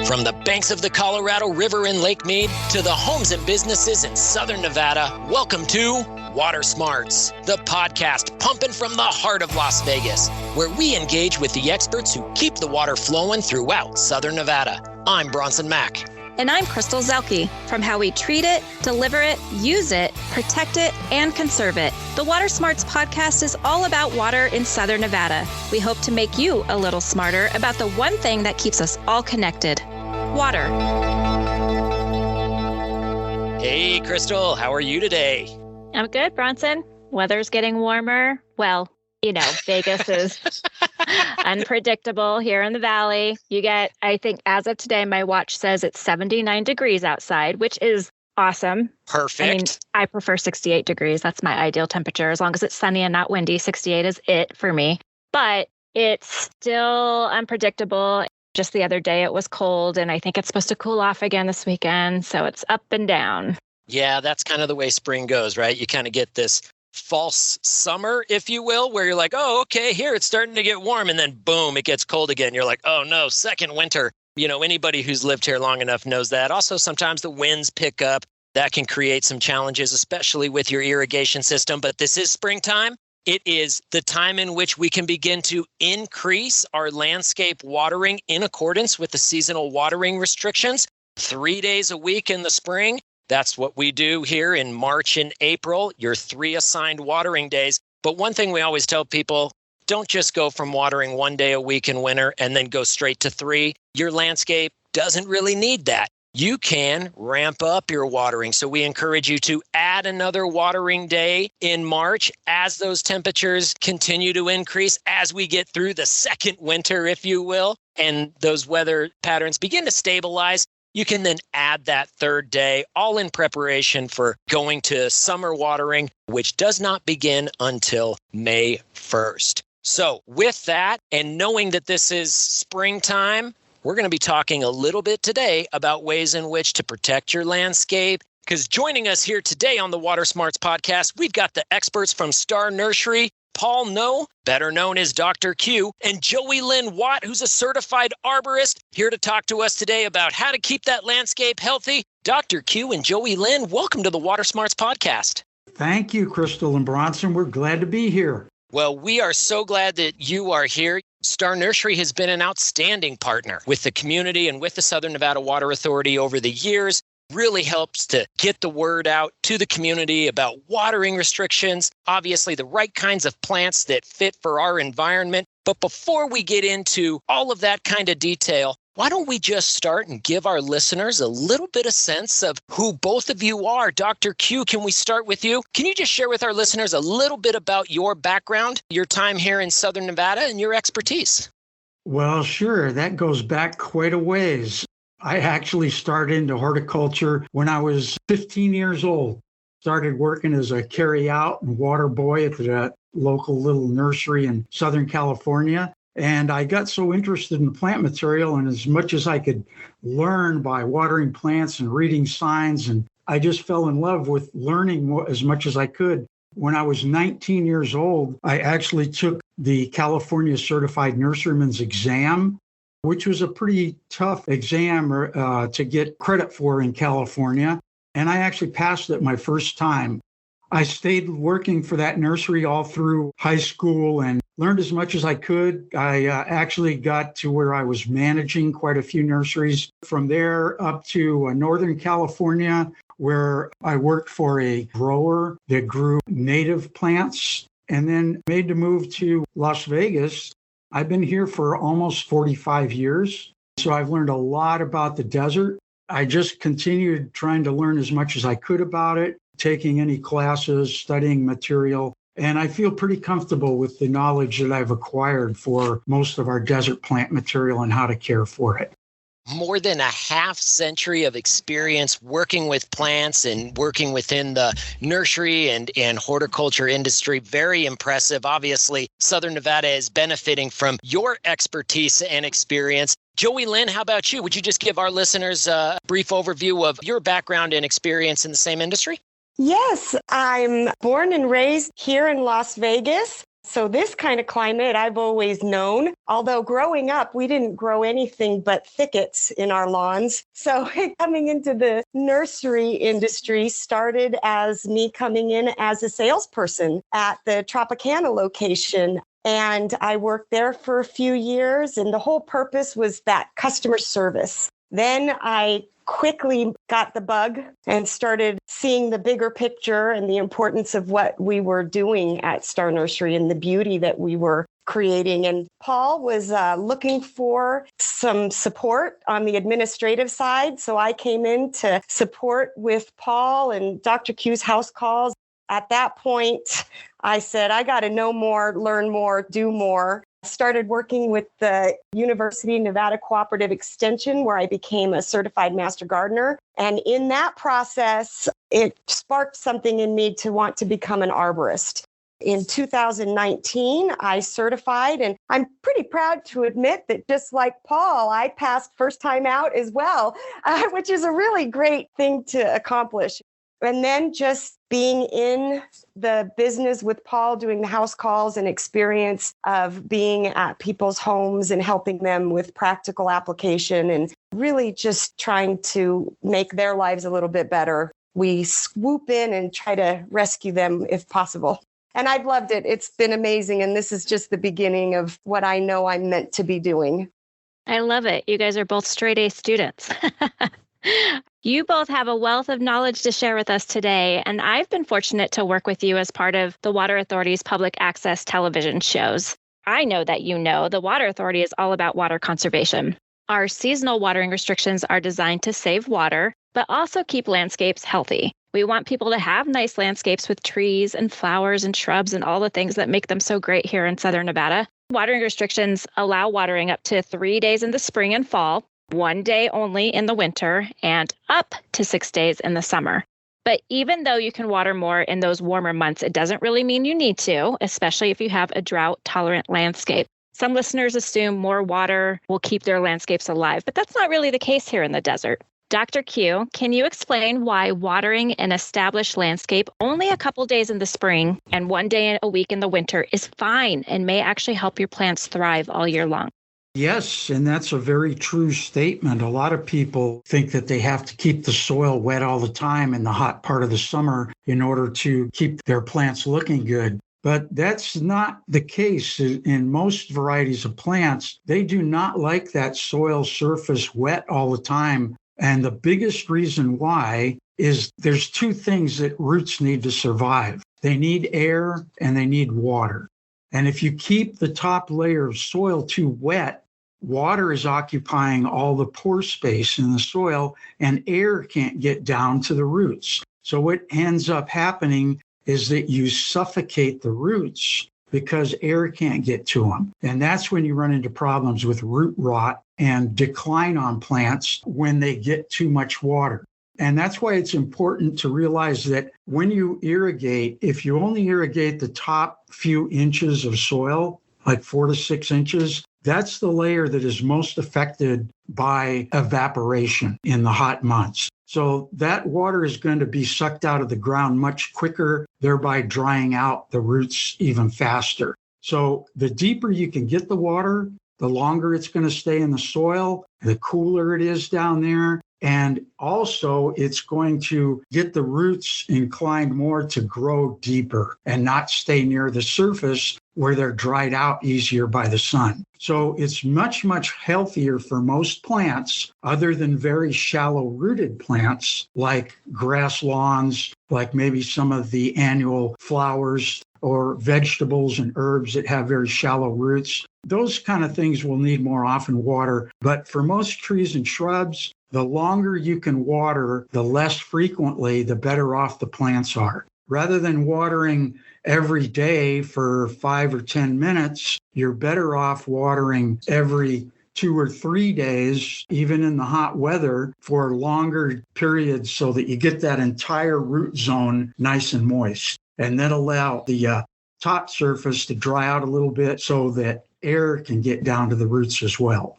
From the banks of the Colorado River in Lake Mead to the homes and businesses in Southern Nevada, welcome to Water Smarts, the podcast pumping from the heart of Las Vegas, where we engage with the experts who keep the water flowing throughout Southern Nevada. I'm Bronson Mack. And I'm Crystal Zuelke. From how we treat it, deliver it, use it, protect it, and conserve it, the Water Smarts podcast is all about water in Southern Nevada. We hope to make you a little smarter about the one thing that keeps us all connected: water. Hey, Crystal, how are you today? I'm good, Bronson. Weather's getting warmer. Well, you know, Vegas is unpredictable here in the valley. You get, I think as of today, my watch says it's 79 degrees outside, which is awesome. Perfect. I mean, I prefer 68 degrees. That's my ideal temperature. As long as it's sunny and not windy, 68 is it for me. But it's still unpredictable. Just the other day, it was cold, and I think it's supposed to cool off again this weekend. So it's up and down. Yeah, that's kind of the way spring goes, right? You kind of get this false summer, if you will, where you're like, oh, okay, here it's starting to get warm. And then boom, it gets cold again. You're like, oh no, second winter. You know, anybody who's lived here long enough knows that. Also, sometimes the winds pick up. That can create some challenges, especially with your irrigation system. But this is springtime. It is the time in which we can begin to increase our landscape watering in accordance with the seasonal watering restrictions. 3 days a week in the spring. That's what we do here in March and April, your 3 assigned watering days. But one thing we always tell people, don't just go from watering 1 day a week in winter and then go straight to 3. Your landscape doesn't really need that. You can ramp up your watering. So we encourage you to add another watering day in March as those temperatures continue to increase, as we get through the second winter, if you will, and those weather patterns begin to stabilize. You can then add that third day, all in preparation for going to summer watering, which does not begin until May 1st. So with that, and knowing that this is springtime, we're going to be talking a little bit today about ways in which to protect your landscape. Because joining us here today on the Water Smarts podcast, we've got the experts from Star Nursery, Paul No, better known as Dr. Q, and Joey Lynn Watt, who's a certified arborist, here to talk to us today about how to keep that landscape healthy. Dr. Q and Joey Lynn, welcome to the Water Smarts podcast. Thank you, Crystal and Bronson. We're glad to be here. Well, we are so glad that you are here. Star Nursery has been an outstanding partner with the community and with the Southern Nevada Water Authority over the years. Really helps to get the word out to the community about watering restrictions, obviously the right kinds of plants that fit for our environment. But before we get into all of that kind of detail, why don't we just start and give our listeners a little bit of sense of who both of you are? Dr. Q, can we start with you? Can you just share with our listeners a little bit about your background, your time here in Southern Nevada, and your expertise? Well, sure. That goes back quite a ways. I actually started into horticulture when I was 15 years old. Started working as a carry-out and water boy at the local little nursery in Southern California. And I got so interested in plant material, and as much as I could learn by watering plants and reading signs, and I just fell in love with learning as much as I could. When I was 19 years old, I actually took the California Certified Nurseryman's exam, which was a pretty tough exam to get credit for in California. And I actually passed it my first time. I stayed working for that nursery all through high school and learned as much as I could. I actually got to where I was managing quite a few nurseries. From there up to Northern California, where I worked for a grower that grew native plants, and then made the move to Las Vegas. I've been here for almost 45 years, so I've learned a lot about the desert. I just continued trying to learn as much as I could about it, taking any classes, studying material, and I feel pretty comfortable with the knowledge that I've acquired for most of our desert plant material and how to care for it. More than a half century of experience working with plants and working within the nursery and horticulture industry. Very impressive. Obviously, Southern Nevada is benefiting from your expertise and experience. Joey Lynn, how about you? Would you just give our listeners a brief overview of your background and experience in the same industry? Yes, I'm born and raised here in Las Vegas. So this kind of climate I've always known, although growing up, we didn't grow anything but thickets in our lawns. So coming into the nursery industry started as me coming in as a salesperson at the Tropicana location. And I worked there for a few years, and the whole purpose was that customer service. Then I quickly got the bug and started seeing the bigger picture and the importance of what we were doing at Star Nursery and the beauty that we were creating. And Paul was looking for some support on the administrative side. So I came in to support with Paul and Dr. Q's house calls. At that point, I said, I got to know more, learn more, do more. Started working with the University Nevada Cooperative Extension, where I became a certified master gardener. And in that process, it sparked something in me to want to become an arborist. In 2019, I certified, and I'm pretty proud to admit that just like Paul, I passed first time out as well, which is a really great thing to accomplish. And then just being in the business with Paul, doing the house calls and experience of being at people's homes and helping them with practical application and really just trying to make their lives a little bit better. We swoop in and try to rescue them if possible. And I've loved it. It's been amazing. And this is just the beginning of what I know I'm meant to be doing. I love it. You guys are both straight A students. You both have a wealth of knowledge to share with us today, and I've been fortunate to work with you as part of the Water Authority's public access television shows. I know that you know the Water Authority is all about water conservation. Our seasonal watering restrictions are designed to save water, but also keep landscapes healthy. We want people to have nice landscapes with trees and flowers and shrubs and all the things that make them so great here in Southern Nevada. Watering restrictions allow watering up to 3 days in the spring and fall, 1 day only in the winter, and up to 6 days in the summer. But even though you can water more in those warmer months, it doesn't really mean you need to, especially if you have a drought-tolerant landscape. Some listeners assume more water will keep their landscapes alive, but that's not really the case here in the desert. Dr. Q, can you explain why watering an established landscape only a couple days in the spring and 1 day a week in the winter is fine and may actually help your plants thrive all year long? Yes, and that's a very true statement. A lot of people think that they have to keep the soil wet all the time in the hot part of the summer in order to keep their plants looking good. But that's not the case in most varieties of plants. They do not like that soil surface wet all the time. And the biggest reason why is there's two things that roots need to survive. They need air and they need water. And if you keep the top layer of soil too wet, water is occupying all the pore space in the soil and air can't get down to the roots. So what ends up happening is that you suffocate the roots because air can't get to them. And that's when you run into problems with root rot and decline on plants when they get too much water. And that's why it's important to realize that when you irrigate, if you only irrigate the top few inches of soil, like 4 to 6 inches, that's the layer that is most affected by evaporation in the hot months. So that water is going to be sucked out of the ground much quicker, thereby drying out the roots even faster. So the deeper you can get the water, the longer it's going to stay in the soil, the cooler it is down there. And also it's going to get the roots inclined more to grow deeper and not stay near the surface where they're dried out easier by the sun. So it's much, much healthier for most plants other than very shallow rooted plants like grass lawns, like maybe some of the annual flowers or vegetables and herbs that have very shallow roots. Those kind of things will need more often water. But for most trees and shrubs, the longer you can water, the less frequently, the better off the plants are. Rather than watering every day for 5 or 10 minutes, you're better off watering every 2 or 3 days, even in the hot weather, for longer periods so that you get that entire root zone nice and moist. And then allow the top surface to dry out a little bit so that air can get down to the roots as well.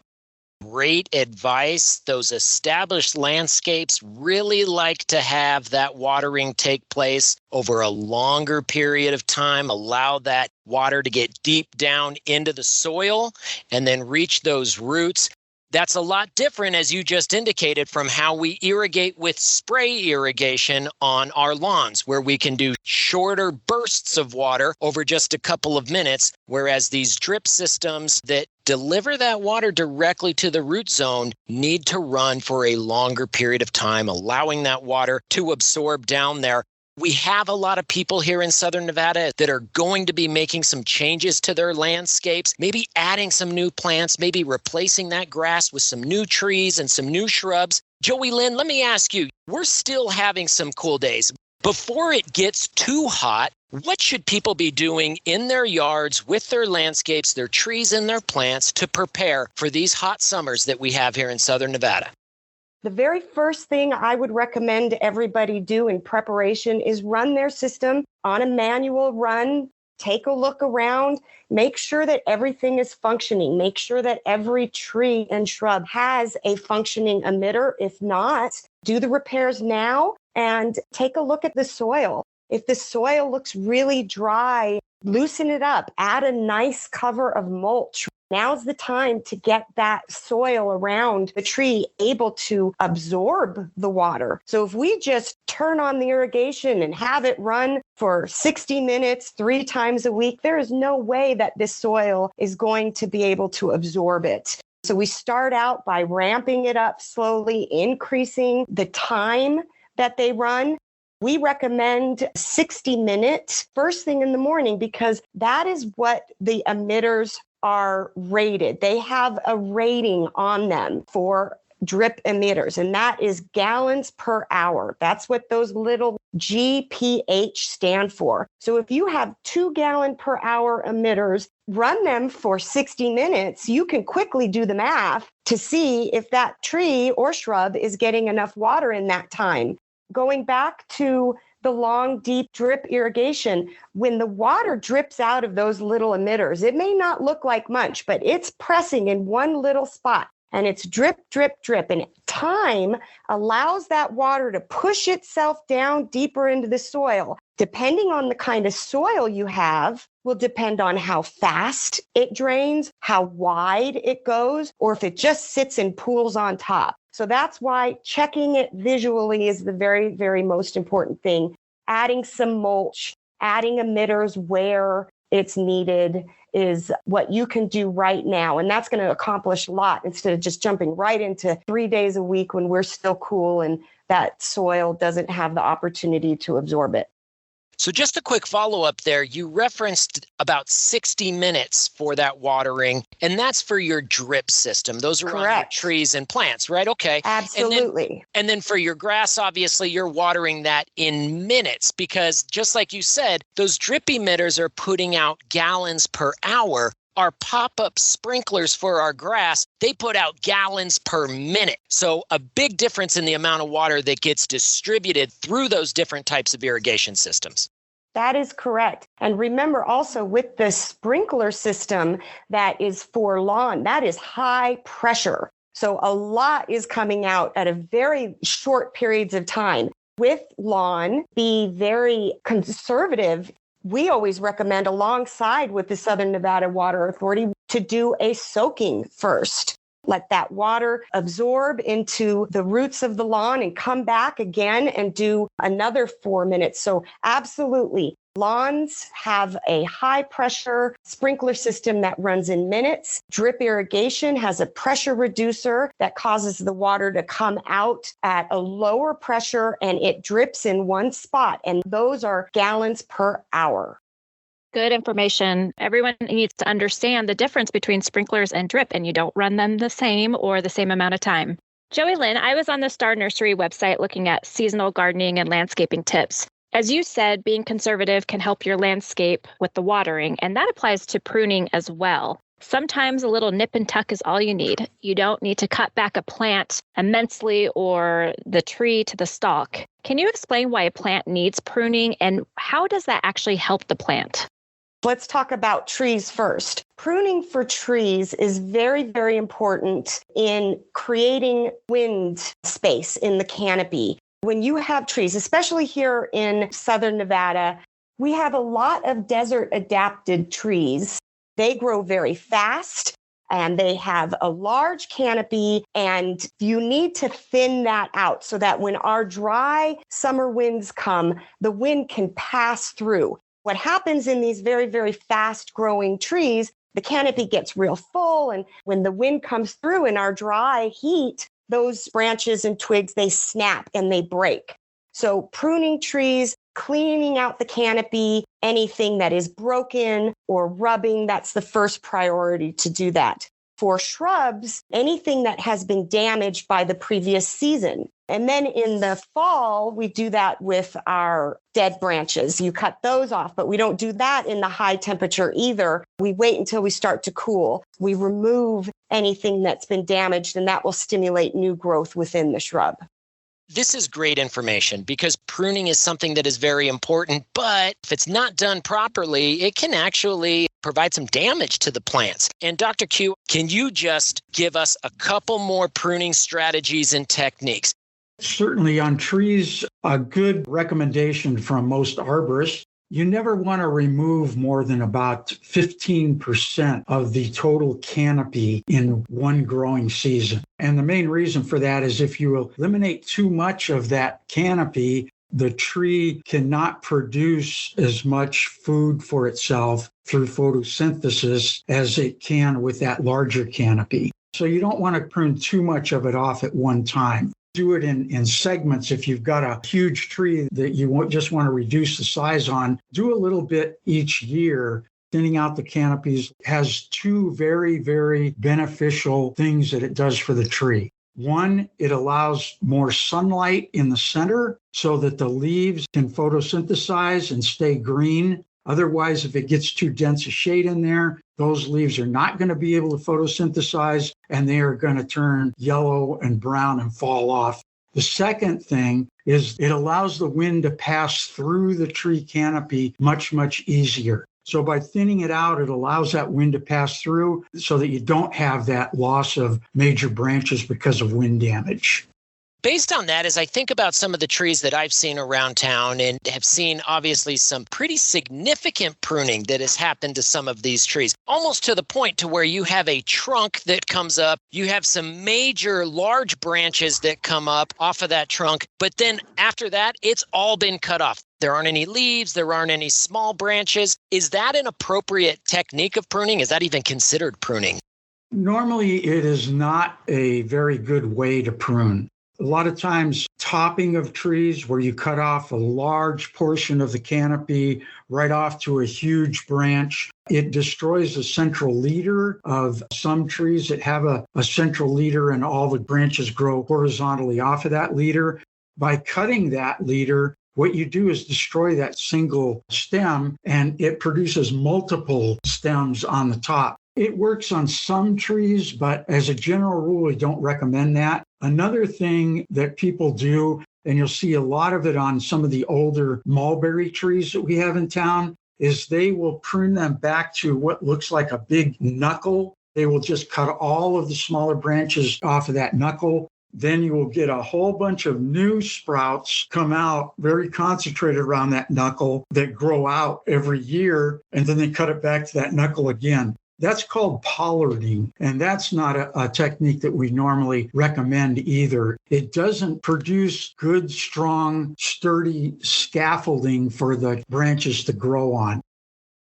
great advice. Those established landscapes really like to have that watering take place over a longer period of time, allow that water to get deep down into the soil and then reach those roots. That's a lot different, as you just indicated, from how we irrigate with spray irrigation on our lawns, where we can do shorter bursts of water over just a couple of minutes, whereas these drip systems that deliver that water directly to the root zone need to run for a longer period of time, allowing that water to absorb down there. We have a lot of people here in Southern Nevada that are going to be making some changes to their landscapes, maybe adding some new plants, maybe replacing that grass with some new trees and some new shrubs. Joey Lynn, let me ask you, we're still having some cool days. Before it gets too hot, what should people be doing in their yards with their landscapes, their trees and their plants to prepare for these hot summers that we have here in Southern Nevada? The very first thing I would recommend everybody do in preparation is run their system on a manual run. Take a look around, make sure that everything is functioning, make sure that every tree and shrub has a functioning emitter. If not, do the repairs now and take a look at the soil. If the soil looks really dry, loosen it up, add a nice cover of mulch. Now's the time to get that soil around the tree able to absorb the water. So if we just turn on the irrigation and have it run for 60 minutes, 3 times a week, there is no way that this soil is going to be able to absorb it. So we start out by ramping it up slowly, increasing the time that they run. We recommend 60 minutes first thing in the morning because that is what the emitters are rated. They have a rating on them for drip emitters, and that is gallons per hour. That's what those little GPH stand for. So if you have 2 gallon per hour emitters, run them for 60 minutes, you can quickly do the math to see if that tree or shrub is getting enough water in that time. Going back to the long, deep drip irrigation, when the water drips out of those little emitters, it may not look like much, but it's pressing in one little spot and it's drip, drip, drip. And time allows that water to push itself down deeper into the soil. Depending on the kind of soil you have will depend on how fast it drains, how wide it goes, or if it just sits in pools on top. So that's why checking it visually is the very, very most important thing. Adding some mulch, adding emitters where it's needed is what you can do right now. And that's going to accomplish a lot instead of just jumping right into 3 days a week when we're still cool and that soil doesn't have the opportunity to absorb it. So just a quick follow-up there. You referenced about 60 minutes for that watering, and that's for your drip system. Those are on your trees and plants, right? Okay. Absolutely. And then for your grass, obviously, you're watering that in minutes because just like you said, those drip emitters are putting out gallons per hour. Our pop-up sprinklers for our grass, they put out gallons per minute. So a big difference in the amount of water that gets distributed through those different types of irrigation systems. That is correct. And remember also with the sprinkler system that is for lawn, that is high pressure. So a lot is coming out at a very short periods of time. With lawn, be very conservative. We always recommend alongside with the Southern Nevada Water Authority to do a soaking first. Let that water absorb into the roots of the lawn and come back again and do another 4 minutes. So absolutely, lawns have a high pressure sprinkler system that runs in minutes. Drip irrigation has a pressure reducer that causes the water to come out at a lower pressure and it drips in one spot. And those are gallons per hour. Good information. Everyone needs to understand the difference between sprinklers and drip, and you don't run them the same or the same amount of time. Joey Lynn, I was on the Star Nursery website looking at seasonal gardening and landscaping tips. As you said, being conservative can help your landscape with the watering, and that applies to pruning as well. Sometimes a little nip and tuck is all you need. You don't need to cut back a plant immensely or the tree to the stalk. Can you explain why a plant needs pruning and how does that actually help the plant? Let's talk about trees first. Pruning for trees is very, very important in creating wind space in the canopy. When you have trees, especially here in southern Nevada, we have a lot of desert adapted trees. They grow very fast and they have a large canopy, and you need to thin that out so that when our dry summer winds come, the wind can pass through. What happens in these very, very fast growing trees, the canopy gets real full. And when the wind comes through in our dry heat, those branches and twigs, they snap and they break. So pruning trees, cleaning out the canopy, anything that is broken or rubbing, that's the first priority to do that. For shrubs, anything that has been damaged by the previous season. And then in the fall, we do that with our dead branches. You cut those off, but we don't do that in the high temperature either. We wait until we start to cool. We remove anything that's been damaged, and that will stimulate new growth within the shrub. This is great information because pruning is something that is very important, but if it's not done properly, it can actually provide some damage to the plants. And Dr. Q, can you just give us a couple more pruning strategies and techniques? Certainly on trees, a good recommendation from most arborists, you never want to remove more than about 15% of the total canopy in one growing season. And the main reason for that is if you eliminate too much of that canopy, the tree cannot produce as much food for itself through photosynthesis as it can with that larger canopy. So you don't want to prune too much of it off at one time. Do it in segments. If you've got a huge tree that you just want to reduce the size on, do a little bit each year. Thinning out the canopies has two very, very beneficial things that it does for the tree. One, it allows more sunlight in the center so that the leaves can photosynthesize and stay green. Otherwise, if it gets too dense a shade in there, those leaves are not going to be able to photosynthesize, and they are going to turn yellow and brown and fall off. The second thing is it allows the wind to pass through the tree canopy much, much easier. So by thinning it out, it allows that wind to pass through so that you don't have that loss of major branches because of wind damage. Based on that, as I think about some of the trees that I've seen around town and have seen obviously some pretty significant pruning that has happened to some of these trees, almost to the point to where you have a trunk that comes up, you have some major large branches that come up off of that trunk, but then after that, it's all been cut off. There aren't any leaves, there aren't any small branches. Is that an appropriate technique of pruning? Is that even considered pruning? Normally, it is not a very good way to prune. A lot of times, topping of trees where you cut off a large portion of the canopy right off to a huge branch, it destroys the central leader of some trees that have a central leader and all the branches grow horizontally off of that leader. By cutting that leader, what you do is destroy that single stem and it produces multiple stems on the top. It works on some trees, but as a general rule, we don't recommend that. Another thing that people do, and you'll see a lot of it on some of the older mulberry trees that we have in town, is they will prune them back to what looks like a big knuckle. They will just cut all of the smaller branches off of that knuckle. Then you will get a whole bunch of new sprouts come out very concentrated around that knuckle that grow out every year, and then they cut it back to that knuckle again. That's called pollarding, and that's not a technique that we normally recommend either. It doesn't produce good, strong, sturdy scaffolding for the branches to grow on.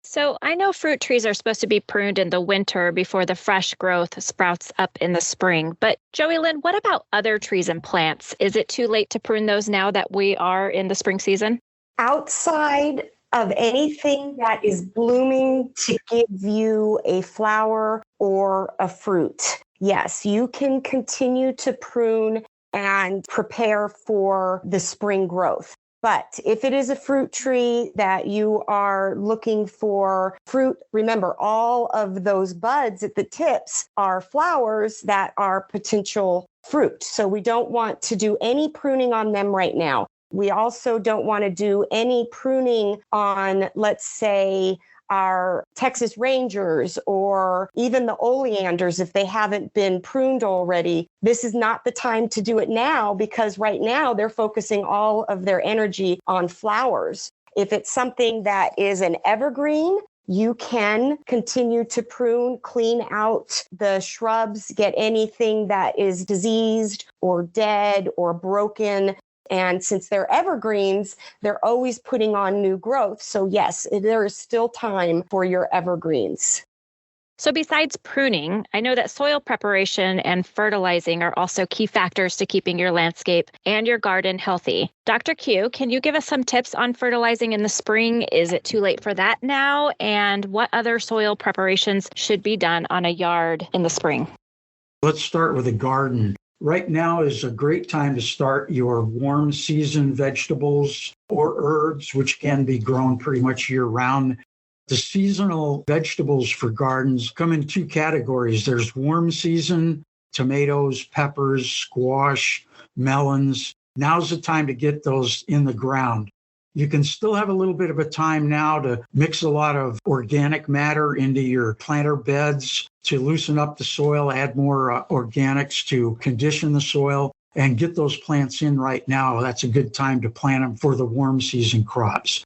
So I know fruit trees are supposed to be pruned in the winter before the fresh growth sprouts up in the spring. But Joey Lynn, what about other trees and plants? Is it too late to prune those now that we are in the spring season? Outside of anything that is blooming to give you a flower or a fruit, yes, you can continue to prune and prepare for the spring growth. But if it is a fruit tree that you are looking for fruit, remember all of those buds at the tips are flowers that are potential fruit. So we don't want to do any pruning on them right now. We also don't want to do any pruning on, let's say, our Texas Rangers or even the oleanders, if they haven't been pruned already, this is not the time to do it now, because right now they're focusing all of their energy on flowers. If it's something that is an evergreen, you can continue to prune, clean out the shrubs, get anything that is diseased or dead or broken. And since they're evergreens, they're always putting on new growth. So yes, there is still time for your evergreens. So besides pruning, I know that soil preparation and fertilizing are also key factors to keeping your landscape and your garden healthy. Dr. Q, can you give us some tips on fertilizing in the spring? Is it too late for that now? And what other soil preparations should be done on a yard in the spring? Let's start with the garden. Right now is a great time to start your warm season vegetables or herbs, which can be grown pretty much year round. The seasonal vegetables for gardens come in two categories. There's warm season, tomatoes, peppers, squash, melons. Now's the time to get those in the ground. You can still have a little bit of a time now to mix a lot of organic matter into your planter beds to loosen up the soil, add more organics to condition the soil, and get those plants in right now. That's a good time to plant them for the warm season crops.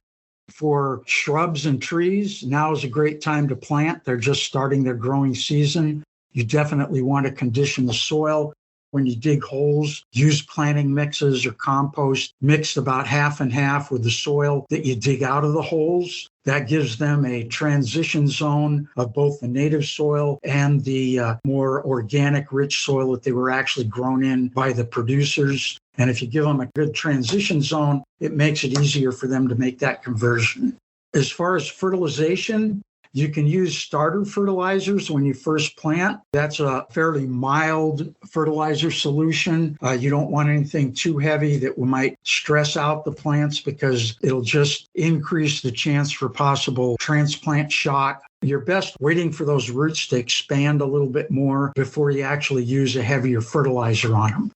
For shrubs and trees, now is a great time to plant. They're just starting their growing season. You definitely want to condition the soil. When you dig holes, use planting mixes or compost mixed about half and half with the soil that you dig out of the holes. That gives them a transition zone of both the native soil and the more organic, rich soil that they were actually grown in by the producers. And if you give them a good transition zone, it makes it easier for them to make that conversion. As far as fertilization, you can use starter fertilizers when you first plant. That's a fairly mild fertilizer solution. You don't want anything too heavy that might stress out the plants because it'll just increase the chance for possible transplant shock. You're best waiting for those roots to expand a little bit more before you actually use a heavier fertilizer on them.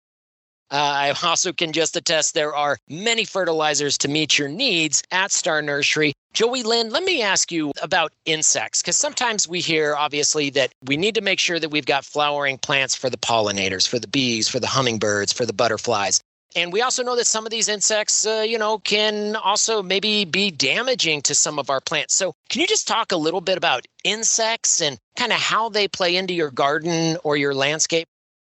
I also can just attest there are many fertilizers to meet your needs at Star Nursery. Joey Lynn, let me ask you about insects, because sometimes we hear, obviously, that we need to make sure that we've got flowering plants for the pollinators, for the bees, for the hummingbirds, for the butterflies. And we also know that some of these insects, can also maybe be damaging to some of our plants. So can you just talk a little bit about insects and kind of how they play into your garden or your landscape?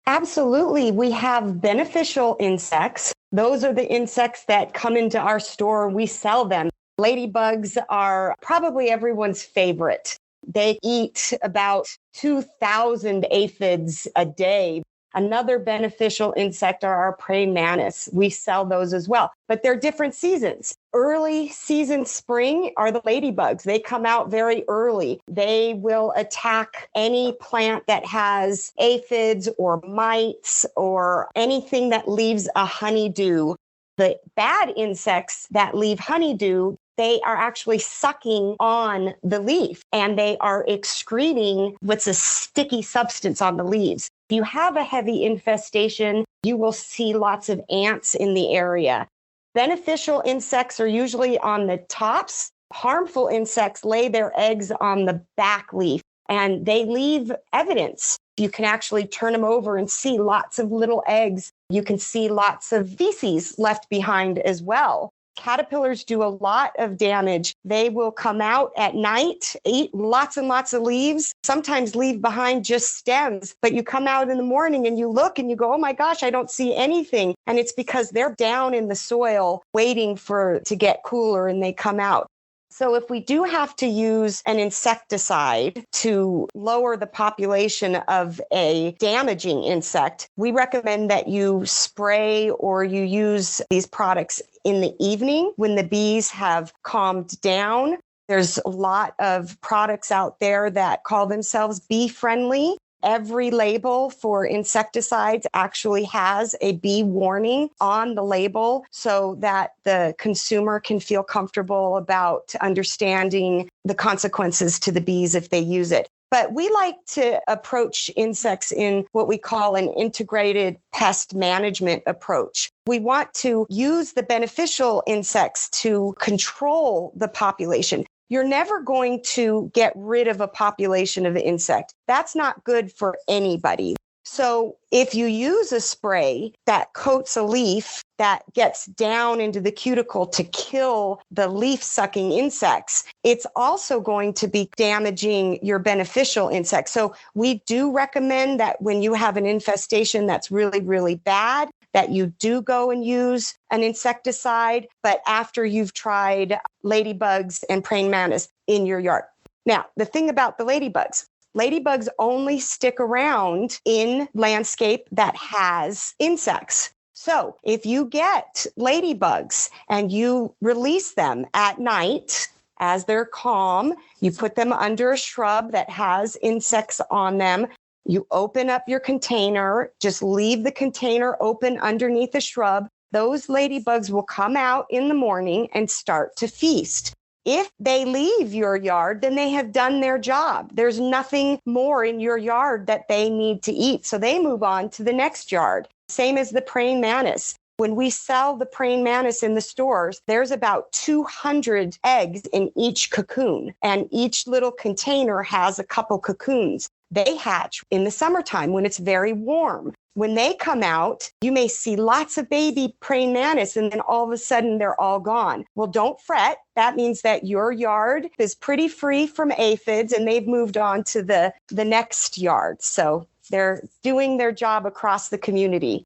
Absolutely. We have beneficial insects. Those are the insects that come into our store. We sell them. Ladybugs are probably everyone's favorite. They eat about 2,000 aphids a day. Another beneficial insect are our praying mantis. We sell those as well, but they're different seasons. Early season spring are the ladybugs. They come out very early. They will attack any plant that has aphids or mites or anything that leaves a honeydew. The bad insects that leave honeydew, they are actually sucking on the leaf and they are excreting what's a sticky substance on the leaves. If you have a heavy infestation, you will see lots of ants in the area. Beneficial insects are usually on the tops. Harmful insects lay their eggs on the back leaf and they leave evidence. You can actually turn them over and see lots of little eggs. You can see lots of feces left behind as well. Caterpillars do a lot of damage. They will come out at night, eat lots and lots of leaves, sometimes leave behind just stems. But you come out in the morning and you look and you go, oh my gosh, I don't see anything. And it's because they're down in the soil waiting to get cooler and they come out. So if we do have to use an insecticide to lower the population of a damaging insect, we recommend that you spray or you use these products in the evening when the bees have calmed down. There's a lot of products out there that call themselves bee friendly. Every label for insecticides actually has a bee warning on the label so that the consumer can feel comfortable about understanding the consequences to the bees if they use it. But we like to approach insects in what we call an integrated pest management approach. We want to use the beneficial insects to control the population. you're never going to get rid of a population of the insect. That's not good for anybody. So if you use a spray that coats a leaf that gets down into the cuticle to kill the leaf-sucking insects, it's also going to be damaging your beneficial insects. So we do recommend that when you have an infestation that's really, really bad, that you do go and use an insecticide, but after you've tried ladybugs and praying mantis in your yard. Now, the thing about the ladybugs only stick around in landscape that has insects. So if you get ladybugs and you release them at night as they're calm, you put them under a shrub that has insects on them, you open up your container, just leave the container open underneath the shrub. Those ladybugs will come out in the morning and start to feast. If they leave your yard, then they have done their job. There's nothing more in your yard that they need to eat. So they move on to the next yard. Same as the praying mantis. When we sell the praying mantis in the stores, there's about 200 eggs in each cocoon, and each little container has a couple cocoons. They hatch in the summertime when it's very warm. When they come out, you may see lots of baby praying mantis, and then all of a sudden they're all gone. Well, don't fret. That means that your yard is pretty free from aphids and they've moved on to the next yard. So they're doing their job across the community.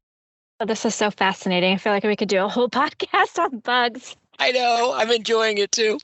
Oh, this is so fascinating. I feel like we could do a whole podcast on bugs. I know. I'm enjoying it too.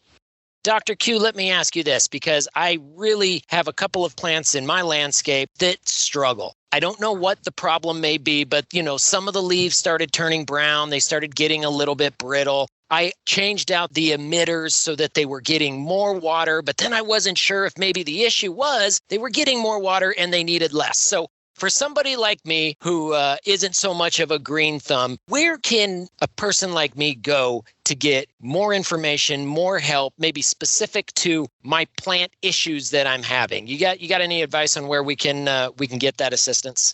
Dr. Q, let me ask you this, because I really have a couple of plants in my landscape that struggle. I don't know what the problem may be, but some of the leaves started turning brown. They started getting a little bit brittle. I changed out the emitters so that they were getting more water, but then I wasn't sure if maybe the issue was they were getting more water and they needed less. So for somebody like me who isn't so much of a green thumb, where can a person like me go to get more information, more help, maybe specific to my plant issues that I'm having? You got any advice on where we can get that assistance?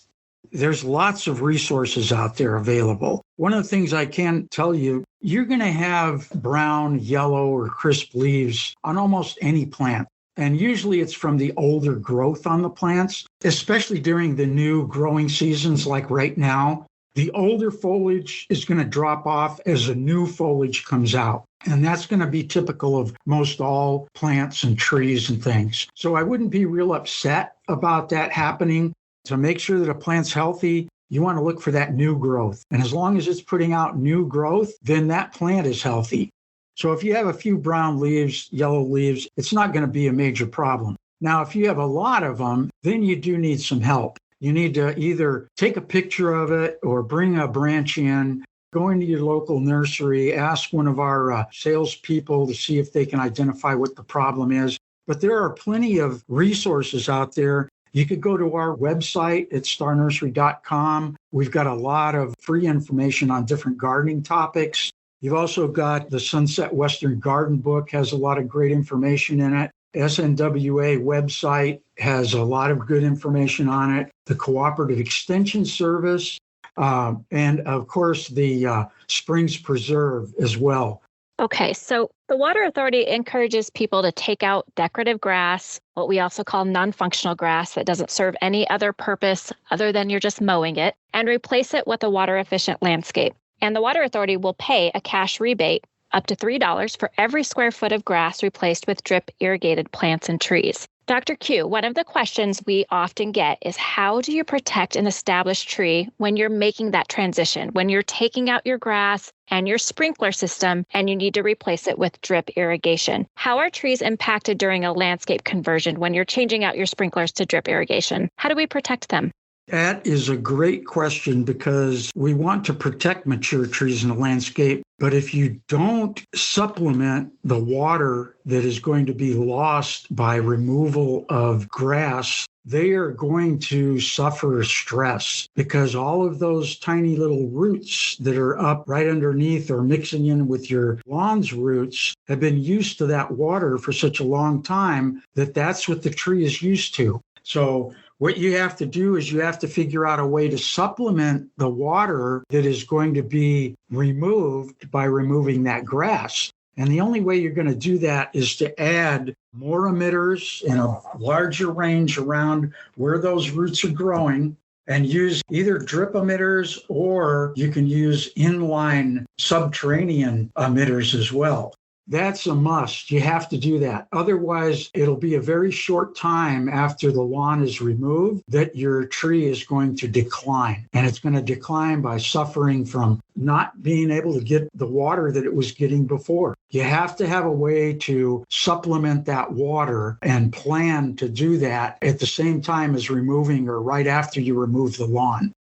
There's lots of resources out there available. One of the things I can tell you, you're going to have brown, yellow, or crisp leaves on almost any plant. And usually it's from the older growth on the plants, especially during the new growing seasons like right now. The older foliage is going to drop off as the new foliage comes out. And that's going to be typical of most all plants and trees and things. So I wouldn't be real upset about that happening. To make sure that a plant's healthy, you want to look for that new growth. And as long as it's putting out new growth, then that plant is healthy. So if you have a few brown leaves, yellow leaves, it's not going to be a major problem. Now, if you have a lot of them, then you do need some help. You need to either take a picture of it or bring a branch in, go into your local nursery, ask one of our salespeople to see if they can identify what the problem is. But there are plenty of resources out there. You could go to our website at starnursery.com. We've got a lot of free information on different gardening topics. You've also got the Sunset Western Garden book, has a lot of great information in it. SNWA website has a lot of good information on it. The Cooperative Extension Service, and of course the Springs Preserve as well. Okay, so the Water Authority encourages people to take out decorative grass, what we also call non-functional grass that doesn't serve any other purpose other than you're just mowing it, and replace it with a water-efficient landscape. And the Water Authority will pay a cash rebate up to $3 for every square foot of grass replaced with drip irrigated plants and trees. Dr. Q, one of the questions we often get is how do you protect an established tree when you're making that transition, when you're taking out your grass and your sprinkler system and you need to replace it with drip irrigation? How are trees impacted during a landscape conversion when you're changing out your sprinklers to drip irrigation? How do we protect them? That is a great question because we want to protect mature trees in the landscape. But if you don't supplement the water that is going to be lost by removal of grass, they are going to suffer stress because all of those tiny little roots that are up right underneath or mixing in with your lawn's roots have been used to that water for such a long time that that's what the tree is used to. So what you have to do is you have to figure out a way to supplement the water that is going to be removed by removing that grass. And the only way you're going to do that is to add more emitters in a larger range around where those roots are growing and use either drip emitters, or you can use inline subterranean emitters as well. That's a must. You have to do that. Otherwise, it'll be a very short time after the lawn is removed that your tree is going to decline. And it's going to decline by suffering from not being able to get the water that it was getting before. You have to have a way to supplement that water and plan to do that at the same time as removing or right after you remove the lawn.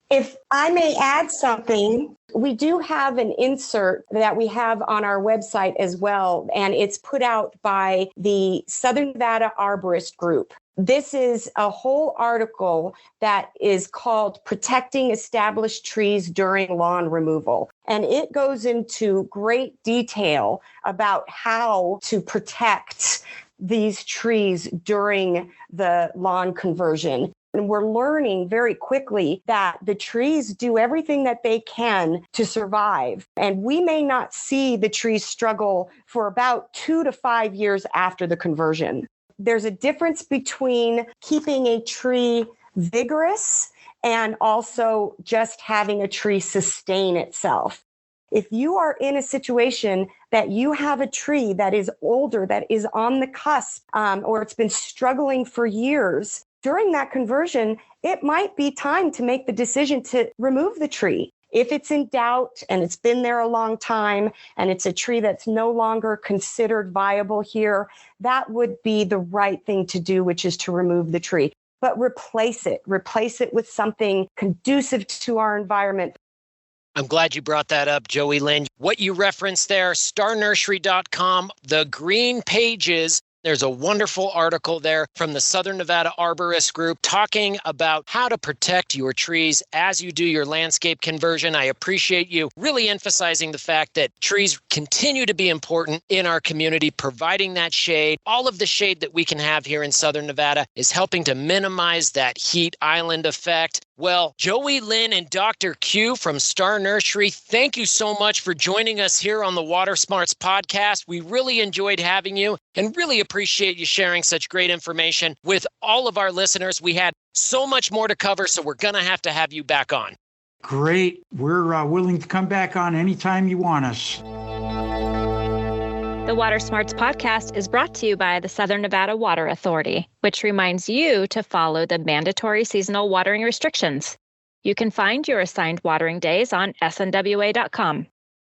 If I may add something, we do have an insert that we have on our website as well, and it's put out by the Southern Nevada Arborist Group. This is a whole article that is called Protecting Established Trees During Lawn Removal. And it goes into great detail about how to protect these trees during the lawn conversion. And we're learning very quickly that the trees do everything that they can to survive. And we may not see the trees struggle for about 2 to 5 years after the conversion. There's a difference between keeping a tree vigorous and also just having a tree sustain itself. If you are in a situation that you have a tree that is older, that is on the cusp, or it's been struggling for years, during that conversion, it might be time to make the decision to remove the tree. If it's in doubt and it's been there a long time and it's a tree that's no longer considered viable here, that would be the right thing to do, which is to remove the tree. But replace it with something conducive to our environment. I'm glad you brought that up, Joey Lynn. What you referenced there, starnursery.com, the green pages. There's a wonderful article there from the Southern Nevada Arborist Group talking about how to protect your trees as you do your landscape conversion. I appreciate you really emphasizing the fact that trees continue to be important in our community, providing that shade. All of the shade that we can have here in Southern Nevada is helping to minimize that heat island effect. Well, Joey Lynn and Dr. Q from Star Nursery, thank you so much for joining us here on the Water Smarts podcast. We really enjoyed having you and really appreciate you sharing such great information with all of our listeners. We had so much more to cover, so we're going to have you back on. Great. We're willing to come back on anytime you want us. The Water Smarts podcast is brought to you by the Southern Nevada Water Authority, which reminds you to follow the mandatory seasonal watering restrictions. You can find your assigned watering days on snwa.com.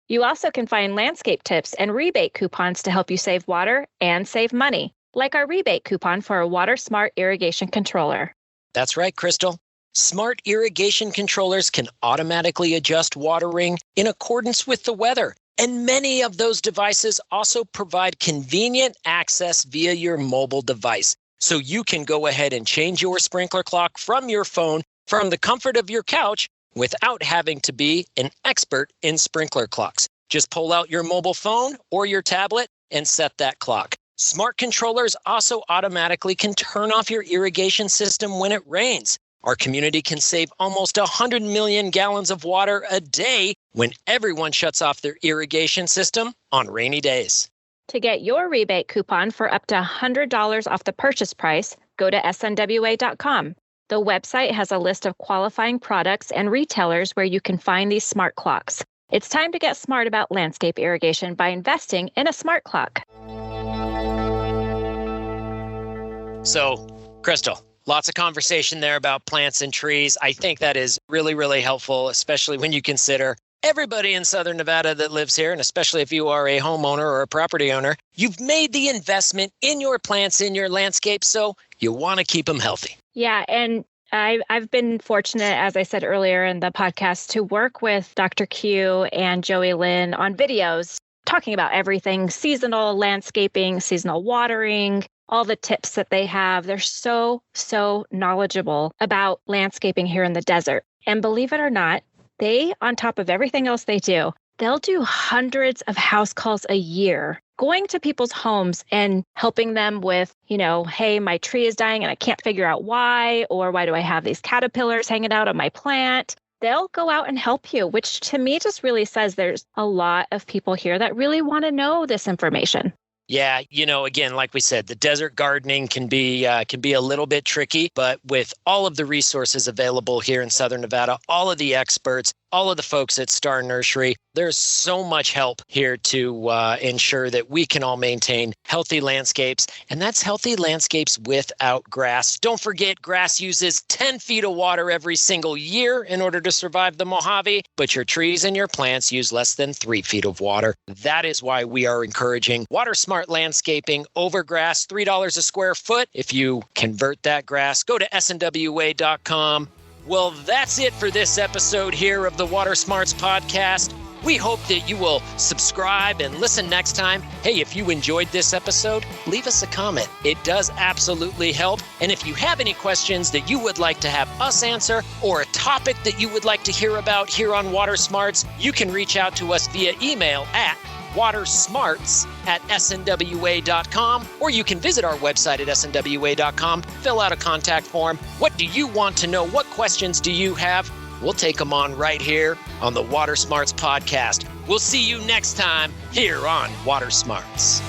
You also can find landscape tips and rebate coupons to help you save water and save money, like our rebate coupon for a Water Smart irrigation controller. That's right, Crystal. Smart irrigation controllers can automatically adjust watering in accordance with the weather. And many of those devices also provide convenient access via your mobile device. So you can go ahead and change your sprinkler clock from your phone from the comfort of your couch without having to be an expert in sprinkler clocks. Just pull out your mobile phone or your tablet and set that clock. Smart controllers also automatically can turn off your irrigation system when it rains. Our community can save almost 100 million gallons of water a day when everyone shuts off their irrigation system on rainy days. To get your rebate coupon for up to $100 off the purchase price, go to snwa.com. The website has a list of qualifying products and retailers where you can find these smart clocks. It's time to get smart about landscape irrigation by investing in a smart clock. So, Crystal, lots of conversation there about plants and trees. I think that is really, really helpful, especially when you consider everybody in Southern Nevada that lives here, and especially if you are a homeowner or a property owner, you've made the investment in your plants, in your landscape, so you want to keep them healthy. Yeah, and I've been fortunate, as I said earlier in the podcast, to work with Dr. Q and Joey Lynn on videos talking about everything, seasonal landscaping, seasonal watering, all the tips that they have. They're so knowledgeable about landscaping here in the desert. And believe it or not, they, on top of everything else they do, they'll do hundreds of house calls a year, going to people's homes and helping them with, hey, my tree is dying and I can't figure out why, or why do I have these caterpillars hanging out on my plant? they'll go out and help you, which to me just really says there's a lot of people here that really want to know this information. Yeah, again, like we said, the desert gardening can be a little bit tricky, but with all of the resources available here in Southern Nevada, all of the experts, all of the folks at Star Nursery, there's so much help here to ensure that we can all maintain healthy landscapes, and that's healthy landscapes without grass. Don't forget, grass uses 10 feet of water every single year in order to survive the Mojave, but your trees and your plants use less than 3 feet of water. That is why we are encouraging water smart landscaping over grass, $3 a square foot. If you convert that grass, go to snwa.com. Well, that's it for this episode here of the Water Smarts Podcast. We hope that you will subscribe and listen next time. Hey, if you enjoyed this episode, leave us a comment. It does absolutely help. And if you have any questions that you would like to have us answer or a topic that you would like to hear about here on Water Smarts, you can reach out to us via email at watersmarts@snwa.com, or you can visit our website at snwa.com, fill out a contact form. What do you want to know? What questions do you have? We'll take them on right here on the Water Smarts Podcast. We'll see you next time here on Water Smarts.